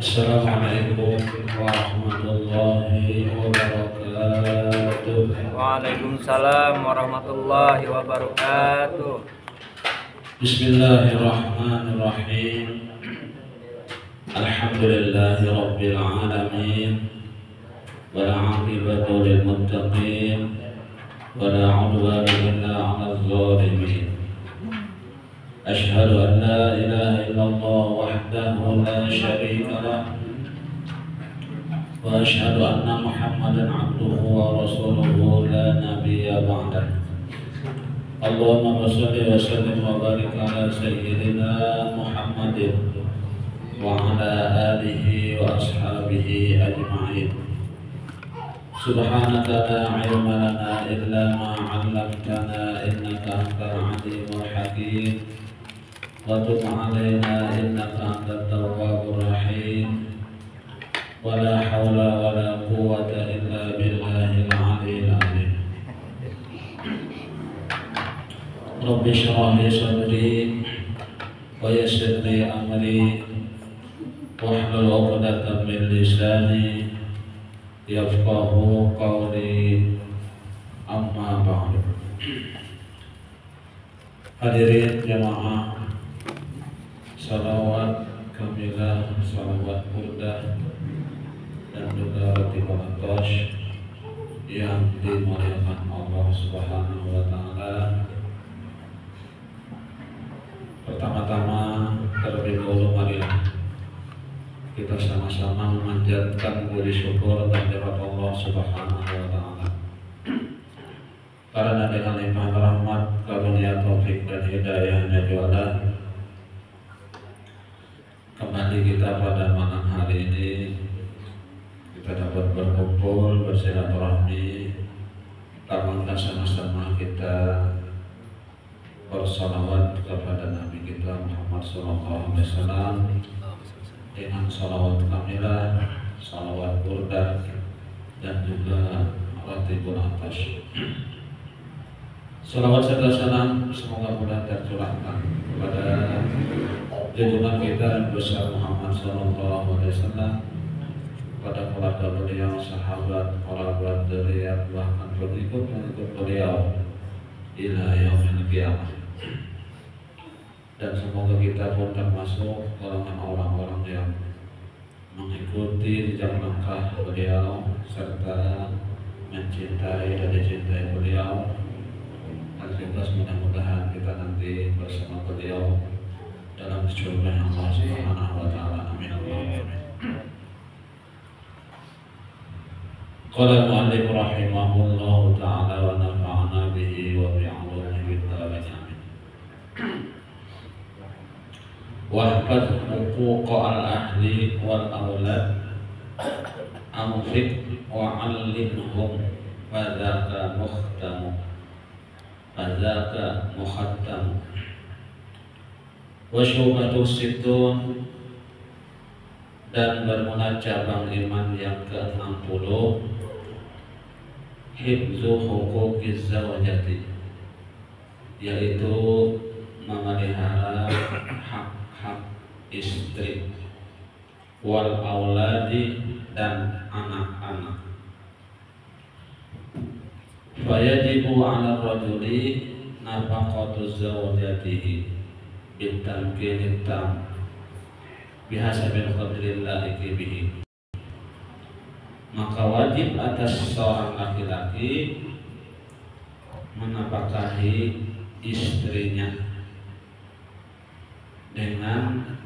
Assalamualaikum warahmatullahi wabarakatuh. Waalaikumsalam warahmatullahi wabarakatuh. Bismillahirrahmanirrahim. Alhamdulillahi rabbil alamin. Wal 'aqibatu lil muttaqin. Wala 'udwana illa 'alal zalimin. Asyhadu an la ilaha illallah wahdahu la syarika lah. Wa asyhadu anna Muhammadan 'abduhu wa rasuluhu la nabiyya ba'dah. Allahumma shalli wa sallim wa barik ala sayyidina Muhammadin wa ala alihi wa ashabihi ajma'in. Subhanaka la ilma lana illa ma 'allamtana innaka antal 'alimul hakim. Wa tub 'alaina innaka antat tawwabur rahim. Wa la haula wa la quwwata illa billahil 'aliyyil 'azim. Rabbi shrah li sadri wa yassir li amri wahlul 'uqdatam min lisani yafqahu qawli, amma ba'du. Hadirin jamaah, salawat kamilah, salawat burdah dan juga ratibul atas yang dimuliakan Allah Subhanahu wa taala. Pertama-tama terlebih dahulu marilah kita sama-sama memanjatkan puji syukur kehadirat Allah Subhanahu wa taala. Karena dengan limpah rahmat, karunia, taufik dan hidayahnya jualan, kembali kita pada malam hari ini kita dapat berkumpul bersilaturahmi, karena sama-sama kita bersalawat kepada Nabi kita Muhammad SAW dengan salawat kamilah, salawat burdah dan juga ratibul atas. Salawat serta salam semoga mudah tercurahkan kepada junjungan kita yang besar Muhammad SAW, pada keluarga beliau, sahabat, kerabat beliau, bahkan pengikut beliau ila yaumil qiyamah. Dan semoga kita pun termasuk golongan orang-orang yang mengikuti jejak langkah beliau serta mencintai dan dicintai beliau. Dan juga mudah-mudahan kita nanti bersama beliau dalam surga Allah Subhanahu wa taala. Amin Allahumma amin. Qala al-mu'allif rahimahullahu ta'ala wa nafa'ana bihi wa bi'ulumihi bid-darain amin. Wahfaz huquqa al-ahli wal awlad anfiq wa 'allimhum fadzaka muhtamu fadzaka muhattamu wa syubatu sittun. Dan bermula cabang iman yang ke-60, hifzu huquqiz zawjati, yaitu memelihara hak-hak istri, wal auladi dan anak-anak. Fayajibu 'ala rajuli nafaqatu zawjatihi bitamkinit tam bihasabil qadrillahi bihi. Maka wajib atas seorang laki-laki menafkahi istrinya dengan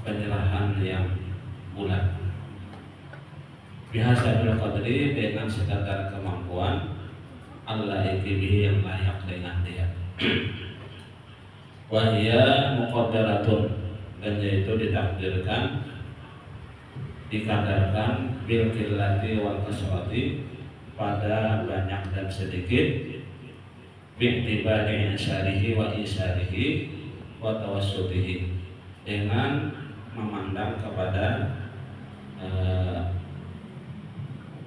penyerahan yang bulat, bihasabil qadri, dengan sekadar kemampuan, Allah bihi, yang layak dengan dia. Wahia muqaddaratun, dan yaitu ditakdirkan, dikadarkan, bil qillati wal kasrati, pada banyak dan sedikit, bi'tibari insarihi wa isarihi wa tawassutihi, dengan memandang kepada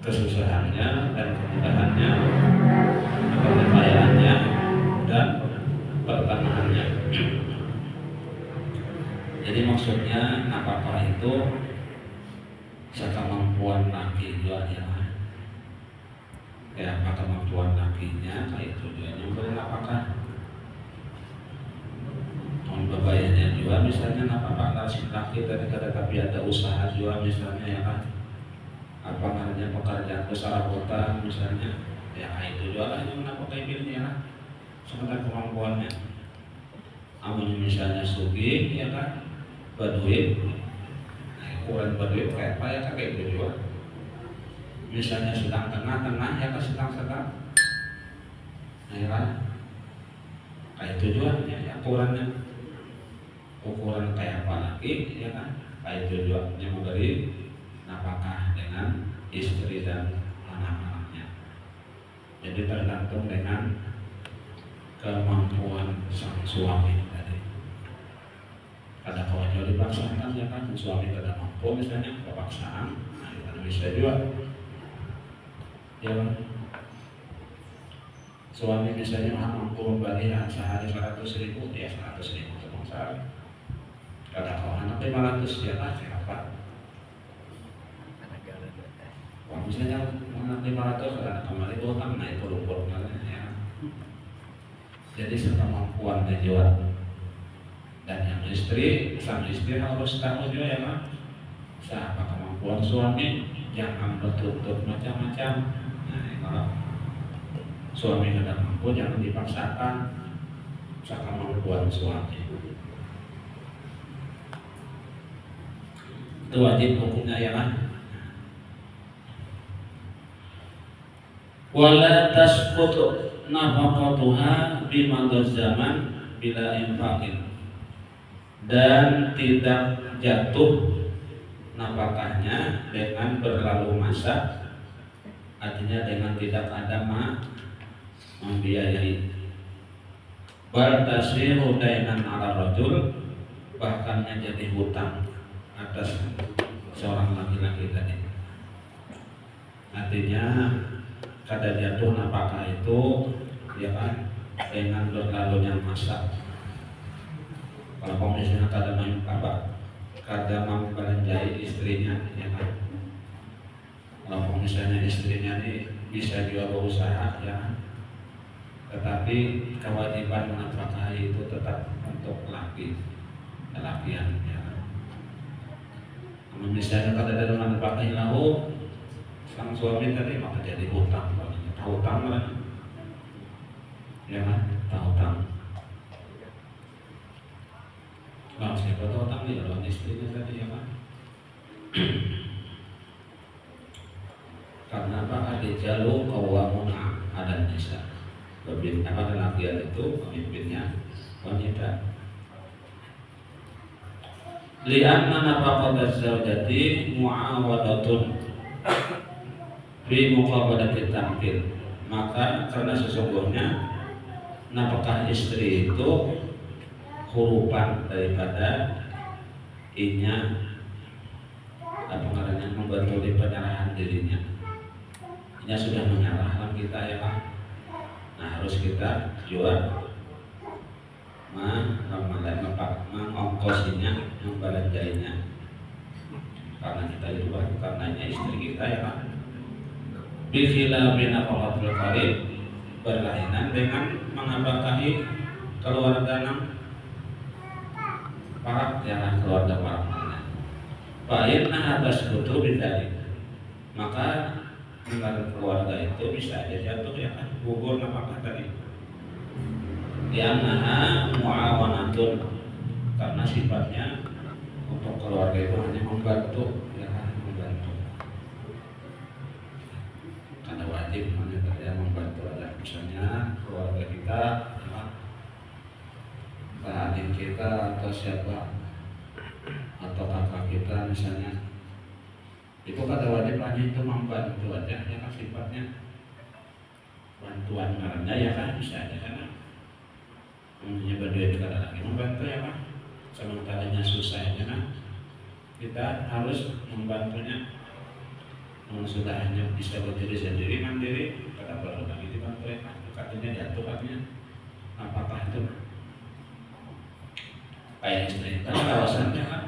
kesusahannya dan kemudahannya, kekayaannya dan pertanahannya. Jadi maksudnya nafkah itu sekemampuan laki juga ya. Kayak apa kemampuan lakinya, kayak tujuannya beri nafkah. Bebayanya juga misalnya nafkah laki tapi ada usaha juga misalnya ya kan. Apa namanya pekerjaan besar kota misalnya, ya itu juga lah yang nafkah ibunya lah. Sementara kemampuannya. Amun misalnya sugi ya kan, berduit, ukuran berduit kayak apa ya kayak itu juga. Misalnya sedang tengah-tengah ya kan sedang-sedang, nah ya kan, kayak itu juga ya ukuran kayak apa lagi ya kan, kayak itu juga yang memberi nafkah dengan istri dan anak-anaknya. Jadi tergantung dengan kemampuan sang suami tadi. Ada kawannya dipaksakan ya kan, suami tidak mampu misalnya kepaksaan, nah itu bisa juga. Ya kan? Suami misalnya mampu membagi sehari 100.000, dia 100.000 untuk sehari. Ada kawan anak 500 ya kan, siapa? Wah misalnya anak 500 ada kembali utang, nah itu lumpur ya. Jadi sekemampuan dia. Dan yang sang istri harus tahu juga ya kan, siapa kemampuan suami, jangan bertuntut macam-macam. Nah, kalau suami tidak mampu jangan dipaksakan, sekemampuan suami. Itu wajib hukumnya ya kan. Wala tasqutu nafaqatuha bimadad zaman bila infaqin, dan tidak jatuh nafkahnya dengan berlalu masa, artinya dengan tidak ada membiayai. Bal tasiru dainan ala rajul, bahkan menjadi hutang atas seorang laki-laki tadi. Artinya kada jatuh nafkah itu ya kan dengan berlalunya masa. Kalau misalnya kada membelanjai istrinya ya kan. Kalau misalnya istrinya ini bisa juga berusaha ya kan, tetapi kewajiban menafkahi itu tetap untuk laki-lakian ya kan. Misalnya kada ada menafkahi lahu sang suami tadi, maka jadi hutang kan ya kan, hutang. Nah, siapa tahu hutang dia lawan istrinya tadi ya kan. Karena apa? Adijalu qawamun ada nisa. Apa laki-laki itu pemimpinnya wanita. Li'anna nafaqatul zawjati mu'awadatun fi muqabalatit tamkil. Maka karena sesungguhnya nafkah istri itu hurupan daripada inya apa namanya membantu di penyerahan dirinya. Inya sudah menyerahkan kita ya Pak. Nah harus kita jual mengongkosinya, membelanjainya. Karena kita jual, karenanya istri kita ya Pak. Bikhilafin nafaqatul qarib, berlainan dengan menafkahi keluarga para jangan keluarga para Fa'inna atas butuh bidalik, maka dengan keluarga itu bisa aja jatuh ya kan, gugur nafkah tadi. Li'annaha mu'awanatun, karena sifatnya untuk keluarga itu hanya membantu ya kan, membantu. Karena wajib hanya membantu aja. Misalnya keluarga kita, adik kita atau siapa atau kakak kita misalnya, itu kata wajib hanya itu membantu aja ya kan, sifatnya bantuan karena ya kan, bisa aja kan punya berduit kada lagi membantu ya kan, sementaranya susah ya kan, kita harus membantunya. Sudah hanya bisa berdiri sendiri mandiri, kada perlu lagi dibantu ya kan, katanya jatuh katanya apakah itu. kayak istri kita berawasannya kan,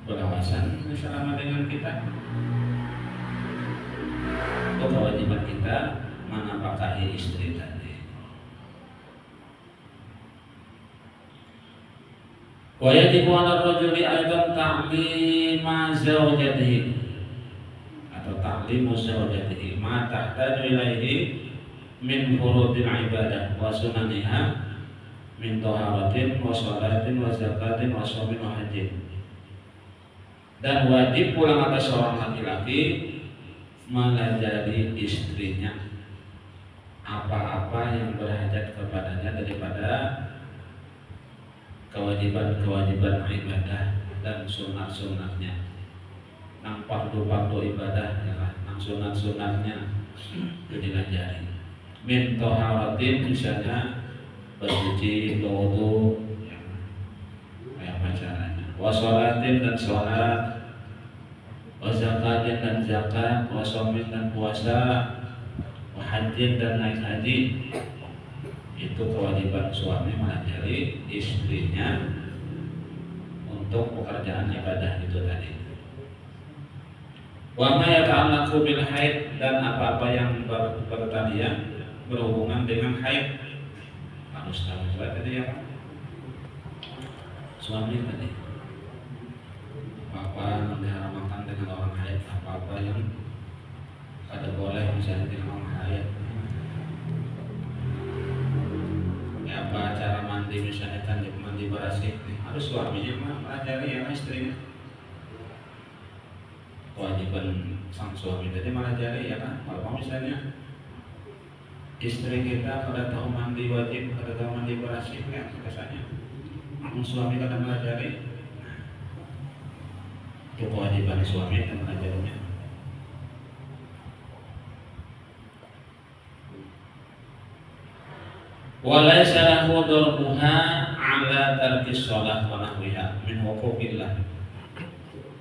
berawasan bersama dengan kita. Itu kewajiban kita menafkahi istri tadi. Wa yajibu 'ala ar-rajuli aidan ta'lima zawjatihi atau ta'limu zawjatihi ma tahtaju ilaihi min furudil ibadah wa sunaniha min taharatin wa sholatin wa zakatin wa shaumin wa hajjin. Dan wajib pula atas seorang laki-laki mengajari istrinya apa-apa yang berhajat kepadanya daripada kewajiban-kewajiban ibadah dan sunat-sunatnya, nang fardu-fardu ibadah ya kan, nang sunat-sunatnya itu diajari. Min taharatin misalnya bersuci, berwudu, ya, kayak apa caranya. Wa sholatin dan sholat, wa zakatin dan zakat, wa shaumin dan puasa, wa hajjin dan naik haji. Itu kewajiban suami mengajari istrinya untuk pekerjaan ibadah itu tadi. Wa ma yata'allaqu bil haid, dan apa-apa yang bertalian berhubungan dengan haid. Harus tahu tadi ya, suami tadi apa diharamkan dengan orang haid, apa-apa yang kada boleh misalnya dengan orang haid. Apa cara mandi misalnya kan mandi berasih, harus suaminya mengajari ya istrinya. Kewajiban sang suami tadi mengajari ya kan. Kalau misalnya istri kita pada tahu mandi wajib, pada tahu mandi berasih ya biasanya, namun suami kada mengajari, itu kewajiban suami yang mengajarinya. Walaysa lahu darbuha ala tarki shalah wa nahwiha min huquqillah,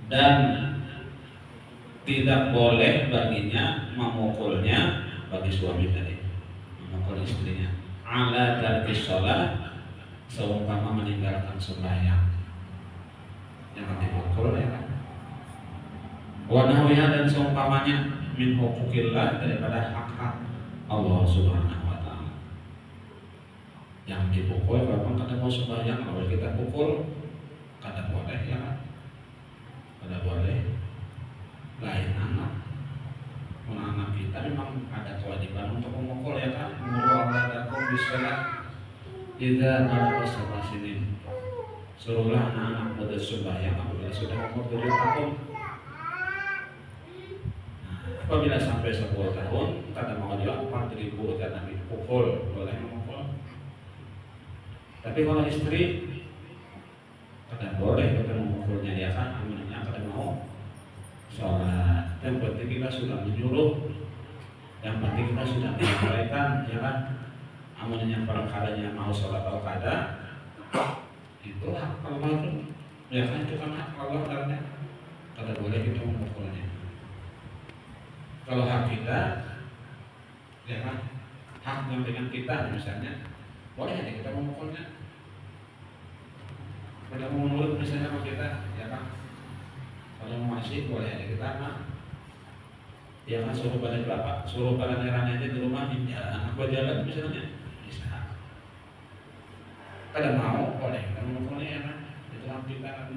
dan tidak boleh baginya memukulnya, bagi suami tadi memukul istrinya ala tarki shalah, seumpama meninggalkan sembahyang, jangan dipukul ya kan. Wa nahwiha, dan seumpamanya min huquqillah, daripada hak-hak Allah Subhanahu wa ta'ala. Yang dipukul memang kada mau sembahyang, kalau kita pukul kada boleh ya kan, kada boleh. Lain anak, anak kita memang ada kewajiban untuk memukul ya kan. Muru auladakum bisalah idza balagha sab'a sinin, suruhlah anak-anak muda sembahyang apabila sudah umur 7 tahun. Apabila sampai 10 tahun kada mau juga 4.000 dan Nabi pukul, boleh memukul. Tapi kalau istri kada boleh kita memukulnya ya kan, amannya kada mau sholat. Yang penting kita sudah menyuruh, yang penting kita sudah menyampaikan ya kan. Amannya perkaranya mau sholat atau kada, itu hak Allah itu ya kan, itu kan hak Allah karena kada boleh kita memukulnya. Kalau hak kita ya kan, hak yang dengan kita misalnya, boleh aja kita memukulnya. Kalau mau menurut misalnya sama kita ya kan, kalau mau masih boleh aja kita ya kan, suruh pada bapak, suruh pada nerannya aja di rumah, ya anak gua jalan misalnya, bisa. Kada mau boleh kita memukulnya ya kan, itu hak kita kan.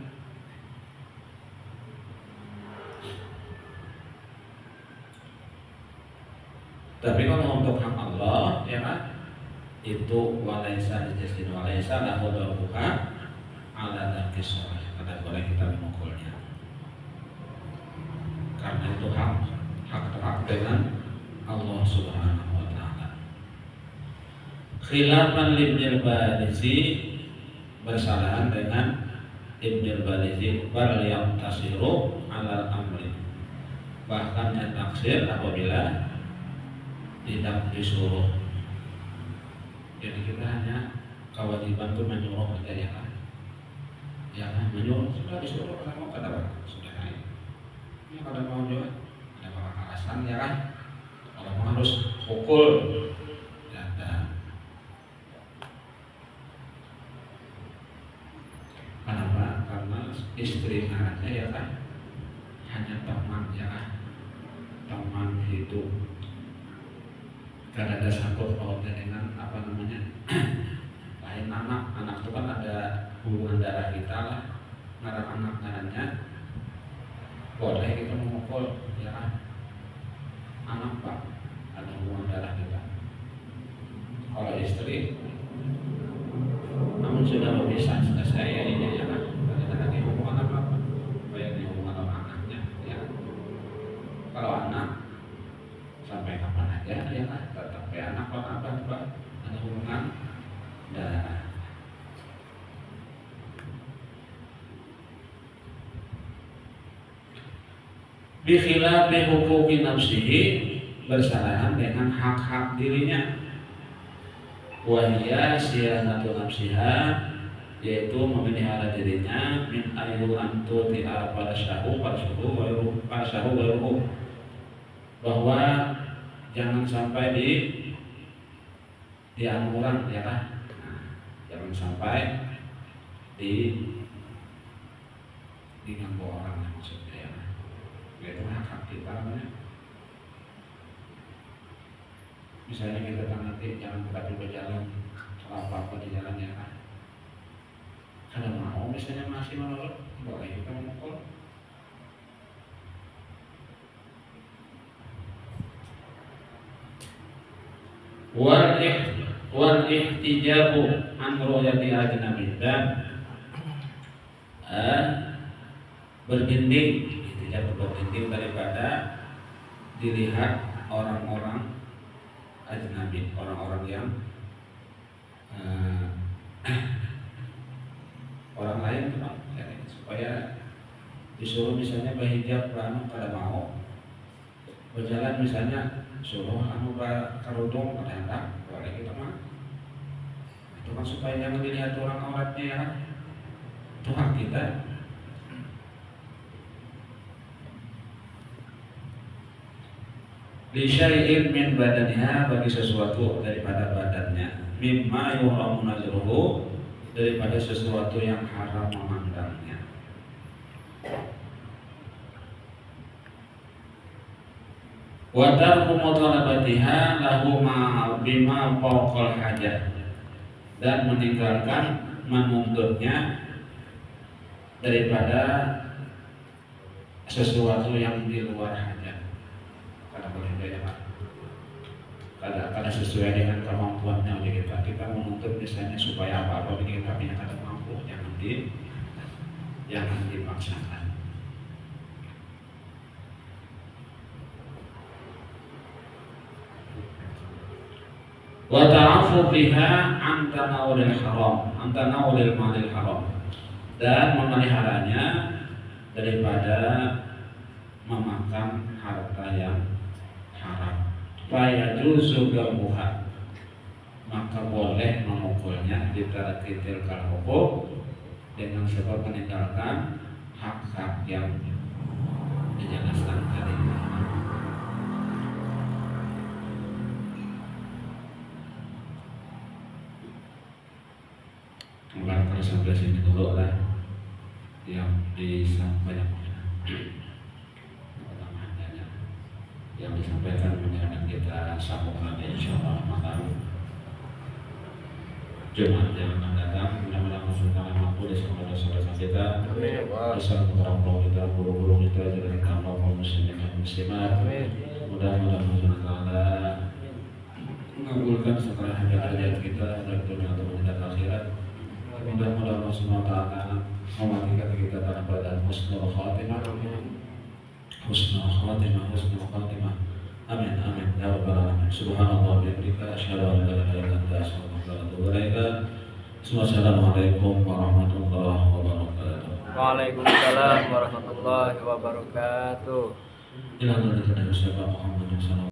Tapi kalau untuk hak Allah ya kan, itu walaisa dijastin walaisa lahu darbuha ala tarki shalah, kada boleh kita memukulnya, karena itu hak dengan Allah Subhanahu wa ta'ala. Khilafan Ibnul Balizi, bersalahan dengan Ibnul Balizi, bal yaqtasiru ala amri, bahkan yang taksir apabila tidak disuruh. Jadi kita hanya kewajiban itu menyuruh aja ya kan, ya kan, menyuruh. Sudah disuruh kada mau kada sudah naik ya, kada mau juga ada alasan ya kan, kalau mau harus pukul ya ada. itu karena ada sangkut pautnya dengan apa namanya lain anak itu kan ada hubungan darah kita lah, ngaran anak ngarannya boleh kita memukul ya kan, anak pak ada hubungan darah kita. Kalau istri namun sudah berpisah sudah saya ini ya kan, ada hubungan apa baik di hubungan sama anaknya ya. Kalau anak sampai kapan aja ya kan, tetap ya anak apa ada hubungan darah. Bikhilafi huquqi nafsihi, bersalahan dengan hak-hak dirinya. Wahia siyanatu nafsiha, yaitu memelihara dirinya min ayu antu ti'a pada syahu bahwa jangan sampai dianuran ya kan, jangan sampai diganggu orang ya, maksudnya ya, itu hak kita namanya. Misalnya kita kan nanti jangan kita berjalan apa di jalan ya kan, kalau mau misalnya masih menolak boleh kita memukul. Wal ihtijabu an ru'yati ajnabi, dan bergending, tidak bergending daripada dilihat orang-orang ajnabi, orang-orang yang orang lain kan, ya, supaya disuruh misalnya berhijab pada mau berjalan misalnya suruh kerudung pada boleh kita mah, itu kan supaya jangan dilihat orang auratnya ya, itu hak kita. Li syai'in min badaniha, bagi sesuatu daripada badannya, mimma yuhramu nazruhu, daripada sesuatu yang haram memandangnya. Wa tarku mutalabatiha lahu bima fawqal hajah, dan meninggalkan menuntutnya daripada sesuatu yang di luar hajat. Karena sesuai dengan kemampuannya oleh kita menuntut misalnya supaya apa bagi kita punya kada mampu, jangan dipaksakan. Wa ta'afu biha an tanawulil haram, an tanawulil malil haram, dan memeliharanya daripada memakan harta yang haram. Faya juzu gamuha, maka boleh memukulnya ditarakitil kalhukum, dengan sebab meninggalkan hak-hak yang dijelaskan tadi. Mungkin sampai sini dulu lah yang disampaikan. Yang disampaikan menyenangkan kita sambung lagi insyaallah malam Jumat yang akan datang. Mudah-mudahan Allah mampu di semua dosa-dosa kita, dosa orang kita, guru-guru kita, jadi kaum muslimin dan muslimat. Mudah-mudahan Allah mengabulkan segala hajat-hajat kita dari dunia ataupun di akhirat. Mudah-mudahan Allah Subhanahu wa taala mematikan kita dalam keadaan husnul khatimah. Husnul khatimah. Amin amin ya rabbal alamin. Subhanallah wa bihamdika asyhadu an la ilaha illa anta astaghfiruka wa atubu ilaik. Assalamualaikum warahmatullahi wabarakatuh. Waalaikumsalam warahmatullahi wabarakatuh. Ila Muhammad sallallahu alaihi wasallam.